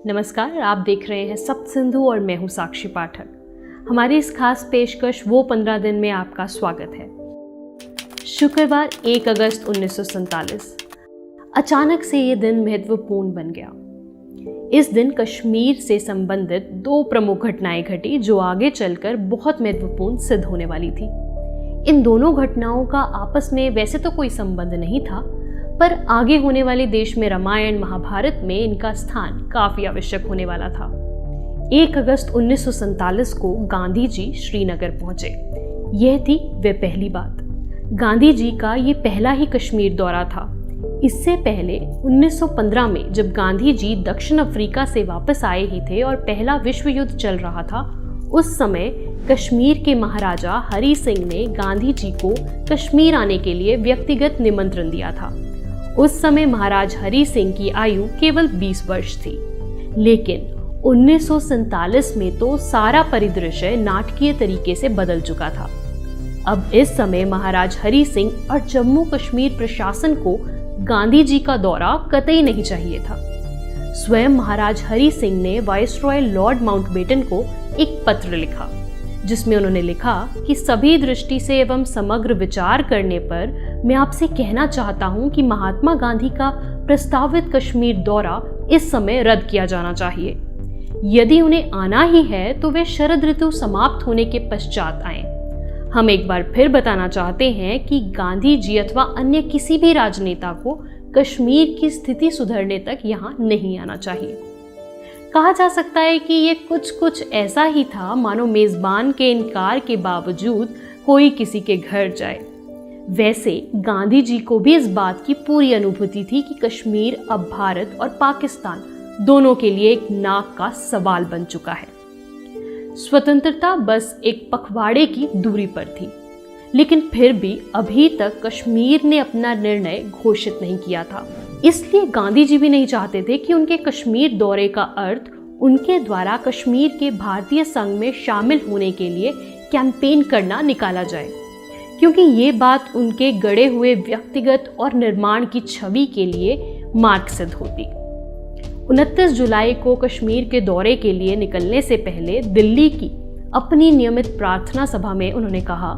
नमस्कार, आप देख रहे हैं सप्त सिंधु और मैं हूं साक्षी पाठक। हमारी इस खास पेशकश वो 15 दिन में आपका स्वागत है। शुक्रवार 1 अगस्त 1947। अचानक से ये दिन महत्वपूर्ण बन गया। इस दिन कश्मीर से संबंधित 2 प्रमुख घटनाएं घटी जो आगे चलकर बहुत महत्वपूर्ण सिद्ध होने वाली थी। इन दोनों घटनाओं का आपस में वैसे तो कोई संबंध नहीं था, पर आगे होने वाले देश में रामायण महाभारत में इनका स्थान काफी आवश्यक होने वाला था। 1 अगस्त 1947 को गांधी जी श्रीनगर पहुंचे। यह थी वे पहली बात। गांधी जी का ये पहला ही कश्मीर दौरा था। इससे पहले 1915 में जब गांधी जी दक्षिण अफ्रीका से वापस आए ही थे और पहला विश्व युद्ध चल रहा था, उस समय कश्मीर के महाराजा हरि सिंह ने गांधी जी को कश्मीर आने के लिए व्यक्तिगत निमंत्रण दिया था। उस समय महाराज हरि सिंह की आयु केवल 20 वर्ष थी, लेकिन 1947 में तो सारा परिदृश्य नाटकीय तरीके से बदल चुका था। अब इस समय महाराज हरि सिंह और जम्मू कश्मीर प्रशासन को गांधी जी का दौरा कतई नहीं चाहिए था। स्वयं महाराज हरि सिंह ने वाइसरॉय लॉर्ड माउंटबेटन को एक पत्र लिखा, जिसमें उन्होंने लिखा कि सभी दृष्टि से एवं समग्र विचार करने पर मैं आपसे कहना चाहता हूं कि महात्मा गांधी का प्रस्तावित कश्मीर दौरा इस समय रद्द किया जाना चाहिए। यदि उन्हें आना ही है तो वे शरद ऋतु समाप्त होने के पश्चात आएं। हम एक बार फिर बताना चाहते हैं कि गांधी जी अथवा अन्य किसी भी राजनेता को कश्मीर की स्थिति सुधरने तक यहाँ नहीं आना चाहिए। कहा जा सकता है कि ये कुछ ऐसा ही था मानो मेजबान के इनकार के बावजूद कोई किसी के घर जाए। वैसे गांधी जी को भी इस बात की पूरी अनुभूति थी कि कश्मीर अब भारत और पाकिस्तान दोनों के लिए एक नाक का सवाल बन चुका है। स्वतंत्रता बस एक पखवाड़े की दूरी पर थी, लेकिन फिर भी अभी तक कश्मीर ने अपना निर्णय घोषित नहीं किया था। इसलिए गांधी जी भी नहीं चाहते थे कि उनके कश्मीर दौरे का अर्थ उनके द्वारा कश्मीर के भारतीय संघ में शामिल होने के लिए कैंपेन करना निकाला जाए, क्योंकि ये बात उनके गढ़े हुए व्यक्तिगत और निर्माण की छवि के लिए मार्ग सिद्ध होती। 29 जुलाई को कश्मीर के दौरे के लिए निकलने से पहले दिल्ली की अपनी नियमित प्रार्थना सभा में उन्होंने कहा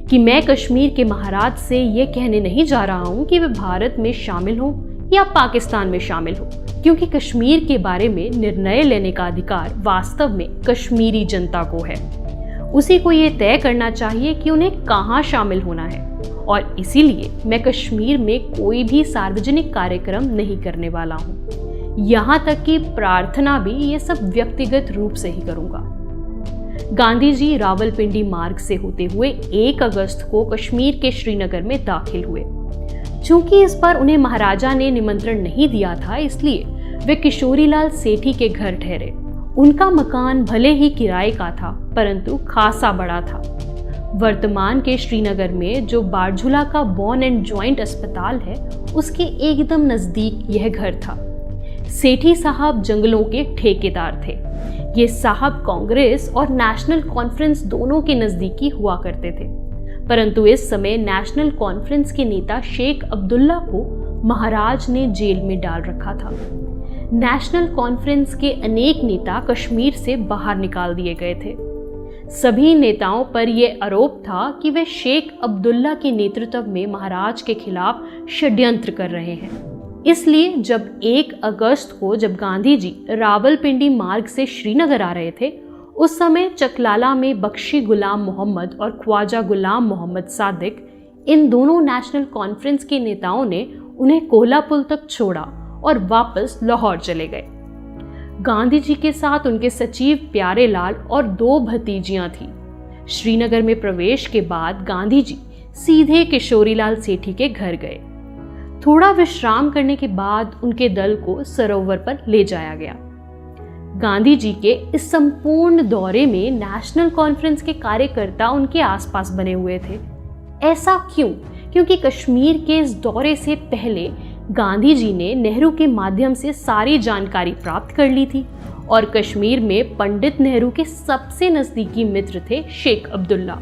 कि मैं कश्मीर के महाराज से ये कहने नहीं जा रहा हूँ कि वे भारत में शामिल हों या पाकिस्तान में शामिल हो, क्योंकि कश्मीर के बारे में निर्णय लेने का अधिकार वास्तव में कश्मीरी जनता को है। उसी को ये तय करना चाहिए कि उन्हें कहाँ शामिल होना है, और इसीलिए मैं कश्मीर में कोई भी सार्वजनिक कार्यक्रम नहीं करने वाला हूँ। यहाँ तक कि प्रार्थना भी ये सब व्यक्तिगत रूप से ही करूँगा। गांधी जी रावलपिंडी मार्ग से होते हुए 1 अगस्त को कश्मीर के श्रीनगर में दाखिल हुए। चूंकि इस पर उन्हें महाराजा ने निमंत्रण नहीं दिया था, इसलिए वे किशोरीलाल सेठी के घर ठहरे। उनका मकान भले ही किराए का था, परंतु खासा बड़ा था। वर्तमान के श्रीनगर में जो बारझुला का बॉर्न एंड जॉइंट अस्पताल है, उसके एकदम नजदीक यह घर था। सेठी साहब जंगलों के ठेकेदार थे। ये साहब कांग्रेस और नेशनल कॉन्फ्रेंस दोनों के नजदीकी हुआ करते थे, परंतु इस समय नेशनल कॉन्फ्रेंस के नेता शेख अब्दुल्ला को महाराज ने जेल में डाल रखा था। नेशनल कॉन्फ्रेंस के अनेक नेता कश्मीर से बाहर निकाल दिए गए थे। सभी नेताओं पर यह आरोप था कि वे शेख अब्दुल्ला के नेतृत्व में महाराज के खिलाफ षड्यंत्र कर रहे हैं। इसलिए जब 1 अगस्त को जब गांधी जी रावलपिंडी मार्ग से श्रीनगर आ रहे थे, उस समय चकलाला में बख्शी गुलाम मोहम्मद और ख्वाजा गुलाम मोहम्मद सादिक, इन दोनों नेशनल कॉन्फ्रेंस के नेताओं ने उन्हें कोल्हापुर तक छोड़ा और वापस लाहौर चले गए। गांधी जी के साथ उनके सचिव प्यारे लाल और 2 भतीजियां थी। श्रीनगर में प्रवेश के बाद गांधी जी सीधे किशोरीलाल सेठी के घर गए। थोड़ा विश्राम करने के बाद उनके दल को सरोवर पर ले जाया गया। गांधी जी के इस संपूर्ण दौरे में नेशनल कॉन्फ्रेंस के कार्यकर्ता उनके आसपास बने हुए थे। ऐसा क्यों? क्योंकि कश्मीर के इस दौरे से पहले गांधी जी ने नेहरू के माध्यम से सारी जानकारी प्राप्त कर ली थी, और कश्मीर में पंडित नेहरू के सबसे नजदीकी मित्र थे शेख अब्दुल्ला,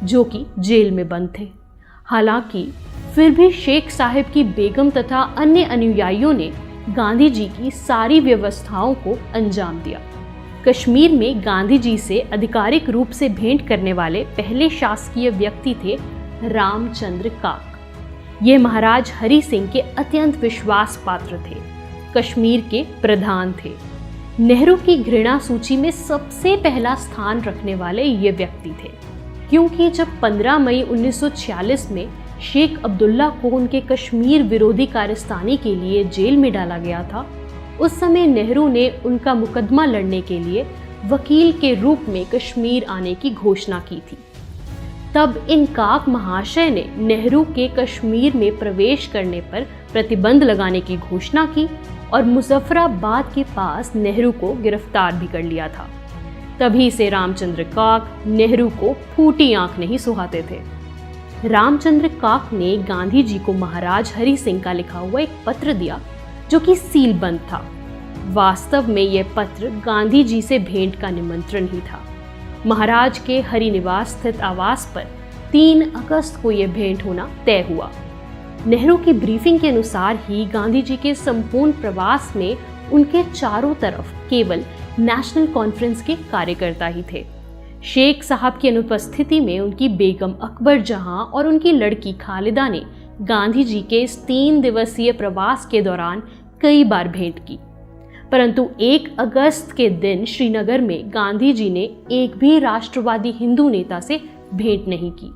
जो कि जेल में बंद थे। हालांकि फिर भी शेख साहब की बेगम तथा अन्य अनुयायियों ने गांधी जी की सारी व्यवस्थाओं को अंजाम दिया। कश्मीर में गांधी जी से आधिकारिक रूप से भेंट करने वाले पहले शासकीय व्यक्ति थे रामचंद्र काक। ये महाराज हरि सिंह के अत्यंत विश्वास पात्र थे, कश्मीर के प्रधान थे। नेहरू की घृणा सूची में सबसे पहला स्थान रखने वाले ये व्यक्ति थे, क्योंकि जब 15 मई 1946 में शेख अब्दुल्ला को उनके कश्मीर विरोधी कारस्तानी के लिए जेल में डाला गया था, उस समय नेहरू ने उनका मुकदमा लड़ने के लिए वकील के रूप में कश्मीर आने की घोषणा की थी। तब इन काक महाशय ने नेहरू के कश्मीर में प्रवेश करने पर प्रतिबंध लगाने की घोषणा की और मुजफ्फराबाद के पास नेहरू को गिरफ्तार भी कर लिया था। तभी से रामचंद्र काक नेहरू को फूटी आंख नहीं सुहाते थे। रामचंद्र काक ने गांधी जी को महाराज हरि सिंह का लिखा हुआ एक पत्र दिया, जो कि सीलबंद था। वास्तव में यह पत्र गांधी जी से भेंट का निमंत्रण ही था। महाराज के हरि निवास स्थित आवास पर 3 अगस्त को यह भेंट होना तय हुआ। नेहरू की ब्रीफिंग के अनुसार ही गांधी जी के संपूर्ण प्रवास में उनके चारों तरफ केवल नेशनल कॉन्फ्रेंस के कार्यकर्ता ही थे। शेख साहब की अनुपस्थिति में उनकी बेगम अकबर जहां और उनकी लड़की खालिदा ने गांधी जी के इस 3 दिवसीय प्रवास के दौरान कई बार भेंट की, परंतु 1 अगस्त के दिन श्रीनगर में गांधी जी ने एक भी राष्ट्रवादी हिंदू नेता से भेंट नहीं की।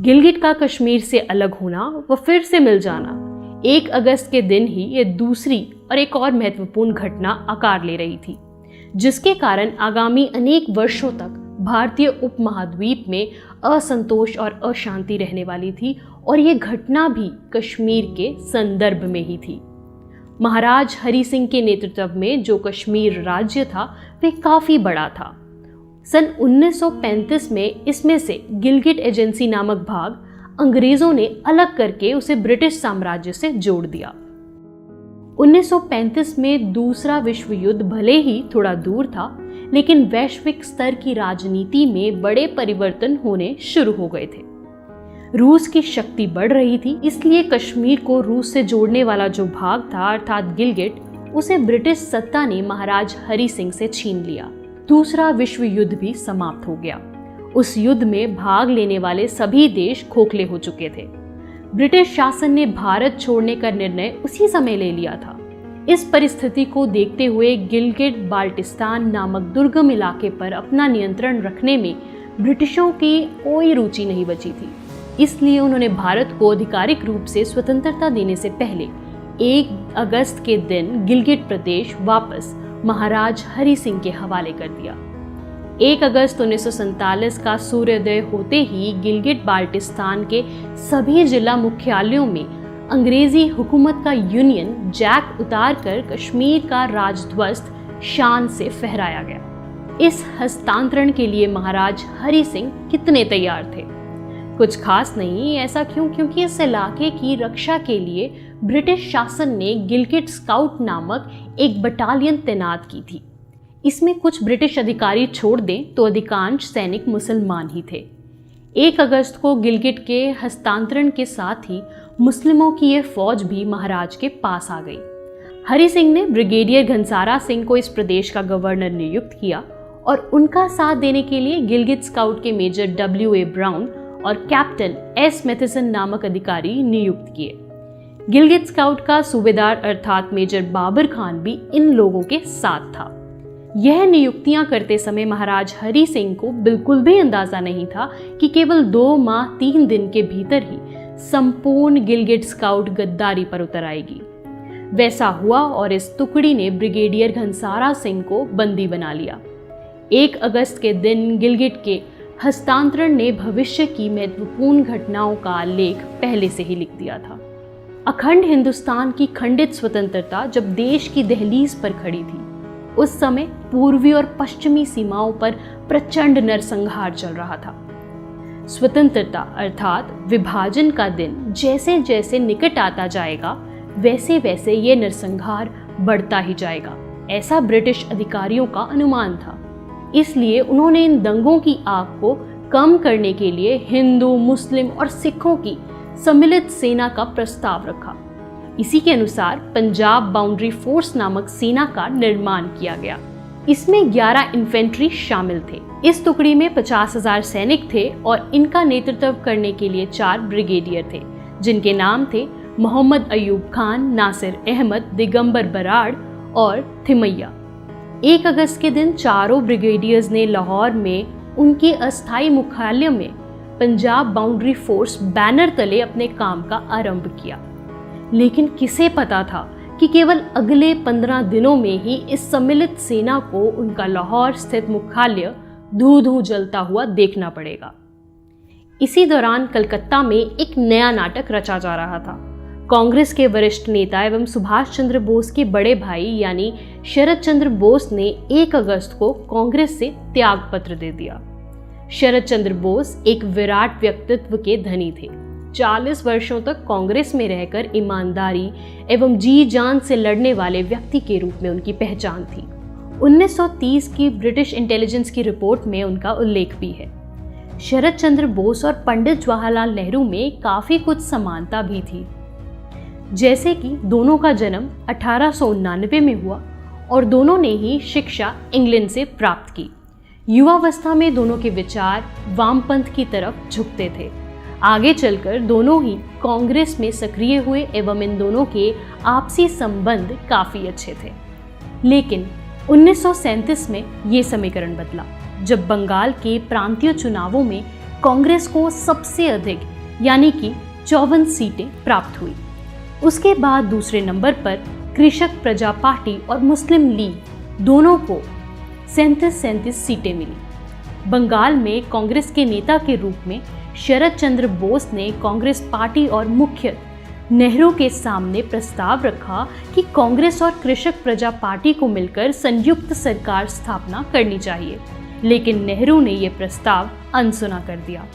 गिलगिट का कश्मीर से अलग होना व फिर से मिल जाना 1 अगस्त के दिन ही ये दूसरी और एक और महत्वपूर्ण घटना आकार ले रही थी, जिसके कारण आगामी अनेक वर्षों तक भारतीय उपमहाद्वीप में असंतोष और अशांति रहने वाली थी, और ये घटना भी कश्मीर के संदर्भ में ही थी। महाराज हरि सिंह के नेतृत्व में जो कश्मीर राज्य था वह काफी बड़ा था। सन 1935 में इसमें से गिलगिट एजेंसी नामक भाग अंग्रेजों ने अलग करके उसे ब्रिटिश साम्राज्य से जोड़ दिया। 1935 में दूसरा विश्व युद्ध भले ही थोड़ा दूर था, लेकिन वैश्विक स्तर की राजनीति में बड़े परिवर्तन होने शुरू हो गए थे। रूस की शक्ति बढ़ रही थी, इसलिए कश्मीर को रूस से जोड़ने वाला जो भाग था अर्थात गिलगिट, उसे ब्रिटिश सत्ता ने महाराज हरि सिंह से छीन लिया। दूसरा विश्व युद्ध भी समाप्त हो गया। उस युद्ध में भाग लेने वाले सभी देश खोखले हो चुके थे। ब्रिटिश शासन ने भारत छोड़ने का निर्णय उसी समय ले लिया था। इस परिस्थिति को देखते हुए गिलगिट बाल्टिस्तान नामक दुर्गम इलाके पर अपना नियंत्रण रखने में ब्रिटिशों की कोई रुचि नहीं बची थी। इसलिए उन्होंने भारत को आधिकारिक रूप से स्वतंत्रता देने से पहले 1 अगस्त के दिन गिलगिट प्रदेश वापस महाराज हरि सिंह के हवाले कर दिया। 1 अगस्त 1947 का सूर्योदय होते ही गिलगिट बाल्टिस्तान के सभी जिला मुख्यालयों में अंग्रेजी हुकूमत का यूनियन जैक उतारकर कश्मीर का राजध्वज शान से फहराया गया। इस हस्तांतरण के लिए महाराज हरि सिंह कितने तैयार थे? कुछ खास नहीं। ऐसा क्यों? क्योंकि इस इलाके की रक्षा के लिए ब्रिटिश शासन ने गिलगिट स्काउट नामक एक बटालियन तैनात की थी। इसमें कुछ ब्रिटिश अधिकारी छोड़ दें तो अधिकांश सैनिक मुसलमान ही थे। 1 अगस्त को गिलगिट के हस्तांतरण के साथ ही मुस्लिमों की यह फौज भी महाराज के पास आ गई। हरि सिंह ने ब्रिगेडियर घनसारा सिंह को इस प्रदेश का गवर्नर नियुक्त किया और उनका साथ देने के लिए गिलगिट स्काउट के मेजर W.A. ब्राउन और कैप्टन S. मैथिसन नामक अधिकारी नियुक्त किए। गिलगिट स्काउट का सूबेदार अर्थात मेजर बाबर खान भी इन लोगों के साथ था। यह नियुक्तियां करते समय महाराज हरि सिंह को बिल्कुल भी अंदाजा नहीं था कि केवल 2 माह 3 दिन के भीतर ही संपूर्ण गिलगिट स्काउट गद्दारी पर उतर आएगी। वैसा हुआ और इस टुकड़ी ने ब्रिगेडियर घनसारा सिंह को बंदी बना लिया। 1 अगस्त के दिन गिलगिट के हस्तांतरण ने भविष्य की महत्वपूर्ण घटनाओं का लेख पहले से ही लिख दिया था। अखंड हिंदुस्तान की खंडित स्वतंत्रता जब देश की दहलीज पर खड़ी थी, उस समय पूर्वी और पश्चिमी सीमाओं पर प्रचंड नरसंहार चल रहा था। स्वतंत्रता अर्थात विभाजन का दिन जैसे जैसे निकट आता जाएगा, वैसे वैसे ये नरसंहार बढ़ता ही जाएगा, ऐसा ब्रिटिश अधिकारियों का अनुमान था। इसलिए उन्होंने इन दंगों की आग को कम करने के लिए हिंदू, मुस्लिम और सिखों की सम्मिलित सेना का प्रस्ताव रखा। इसी के अनुसार पंजाब बाउंड्री फोर्स नामक सेना का निर्माण किया गया। इसमें 11 इन्फेंट्री शामिल थे। इस टुकड़ी में 50,000 सैनिक थे और इनका नेतृत्व करने के लिए 4 ब्रिगेडियर थे, जिनके नाम थे मोहम्मद अयूब खान, नासिर अहमद, दिगंबर बराड़ और थिमैया। 1 अगस्त के दिन चारों ब्रिगेडियर्स ने लाहौर में उनके अस्थायी मुख्यालय में पंजाब बाउंड्री फोर्स बैनर तले अपने काम का आरंभ किया। लेकिन किसे पता था कि केवल अगले 15 दिनों में ही इस सम्मिलित सेना को उनका लाहौर स्थित मुख्यालय धू-धू जलता हुआ देखना पड़ेगा। इसी दौरान कलकत्ता में एक नया नाटक रचा जा रहा था। कांग्रेस के वरिष्ठ नेता एवं सुभाष चंद्र बोस के बड़े भाई यानी शरद चंद्र बोस ने 1 अगस्त को कांग्रेस से त्याग पत्र दे दिया। शरद चंद्र बोस एक विराट व्यक्तित्व के धनी थे। 40 वर्षों तक कांग्रेस में रहकर ईमानदारी एवं जी जान से लड़ने वाले व्यक्ति के रूप में उनकी पहचान थी। 1930 की ब्रिटिश इंटेलिजेंस की रिपोर्ट में उनका उल्लेख भी है। शरद चंद्र बोस और पंडित जवाहरलाल नेहरू में काफी कुछ समानता भी थी, जैसे कि दोनों का जन्म 1899 में हुआ और दोनों ने ही शिक्षा इंग्लैंड से प्राप्त की। युवावस्था में दोनों के विचार वामपंथ की तरफ झुकते थे। आगे चलकर दोनों ही कांग्रेस में सक्रिय हुए एवं इन दोनों के आपसी संबंध काफी अच्छे थे। लेकिन 1937 में ये समीकरण बदला, जब बंगाल के प्रांतीय चुनावों में कांग्रेस को सबसे अधिक यानी कि 54 सीटें प्राप्त हुई। उसके बाद दूसरे नंबर पर कृषक प्रजा पार्टी और मुस्लिम लीग दोनों को 37 सीटें मिली। बंगाल में कांग्रेस के नेता के रूप में शरद चंद्र बोस ने कांग्रेस पार्टी और मुख्य नेहरू के सामने प्रस्ताव रखा कि कांग्रेस और कृषक प्रजा पार्टी को मिलकर संयुक्त सरकार स्थापना करनी चाहिए, लेकिन नेहरू ने यह प्रस्ताव अनसुना कर दिया।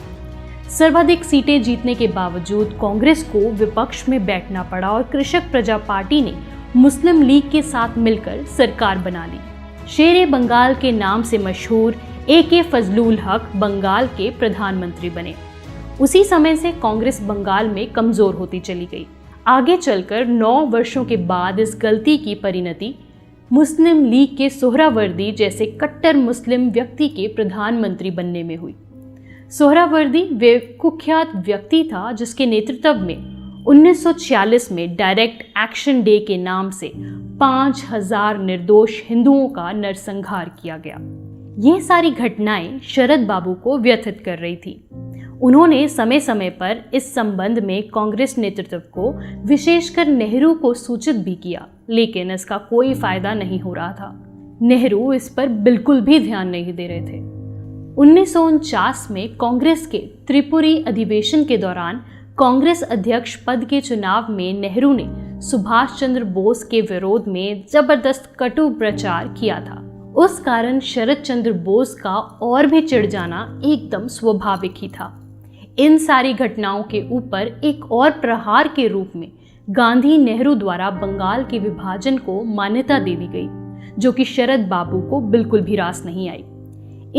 सर्वाधिक सीटें जीतने के बावजूद कांग्रेस को विपक्ष में बैठना पड़ा और कृषक प्रजा पार्टी ने मुस्लिम लीग के साथ मिलकर सरकार बना ली। शेरे बंगाल के नाम से मशहूर AK फजलुल हक बंगाल के प्रधानमंत्री बने। उसी समय से कांग्रेस बंगाल में कमजोर होती चली गई। आगे चलकर 9 वर्षों के बाद इस गलती की परिणति मुस्लिम लीग के सोहरावर्दी जैसे कट्टर मुस्लिम व्यक्ति के प्रधानमंत्री बनने में हुई। सोहरावर्दी वे कुख्यात व्यक्ति था जिसके नेतृत्व में 1946 में डायरेक्ट एक्शन डे के नाम से 5000 निर्दोष हिंदुओं का नरसंहार किया गया। ये सारी घटनाएं शरद बाबू को व्यथित कर रही थी। उन्होंने समय समय पर इस संबंध में कांग्रेस नेतृत्व को, विशेषकर नेहरू को सूचित भी किया, लेकिन इसका कोई फायदा नहीं हो रहा था। नेहरू इस पर बिल्कुल भी ध्यान नहीं दे रहे थे। 1949 में कांग्रेस के त्रिपुरी अधिवेशन के दौरान कांग्रेस अध्यक्ष पद के चुनाव में नेहरू ने सुभाष चंद्र बोस के विरोध में जबरदस्त कटु प्रचार किया था। उस कारण शरद चंद्र बोस का और भी चिढ़ जाना एकदम स्वाभाविक ही था। इन सारी घटनाओं के ऊपर एक और प्रहार के रूप में गांधी नेहरू द्वारा बंगाल के विभाजन को मान्यता दे दी गई, जो कि शरद बाबू को बिल्कुल भी रास नहीं आई।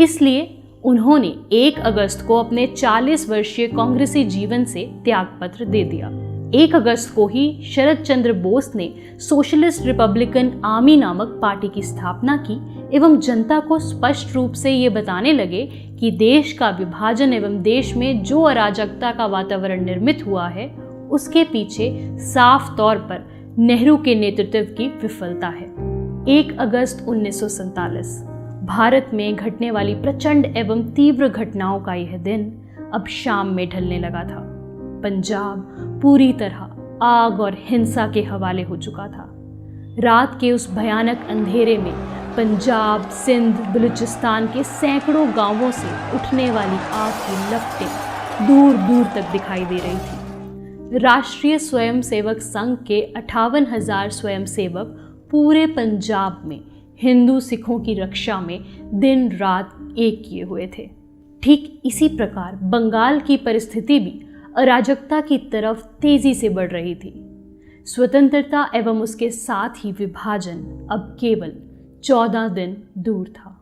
इसलिए उन्होंने 1 अगस्त को अपने 40 वर्षीय कांग्रेसी जीवन से त्यागपत्र दे दिया। 1 अगस्त को ही शरद चंद्र बोस ने सोशलिस्ट रिपब्लिकन आर्मी नामक पार्टी की स्थापना की एवं जनता को स्पष्ट रूप से ये बताने लगे कि देश का विभाजन एवं देश में जो अराजकता का वातावरण निर्मित हुआ है उसके पीछे साफ तौर पर नेहरू के नेतृत्व की विफलता है। 1 अगस्त 1947 भारत में घटने वाली प्रचंड एवं तीव्र घटनाओं का यह दिन अब शाम में ढलने लगा था। पंजाब पूरी तरह आग और हिंसा के हवाले हो चुका था। रात के उस भयानक अंधेरे में पंजाब, सिंध, बलूचिस्तान के सैकड़ों गांवों से उठने वाली आग की लपटें दूर दूर तक दिखाई दे रही थी। राष्ट्रीय स्वयंसेवक संघ के 58,000 स्वयंसेवक पूरे पंजाब में हिंदू सिखों की रक्षा में दिन रात एक किए हुए थे। ठीक इसी प्रकार बंगाल की परिस्थिति भी अराजकता की तरफ तेजी से बढ़ रही थी। स्वतंत्रता एवं उसके साथ ही विभाजन अब केवल 14 दिन दूर था।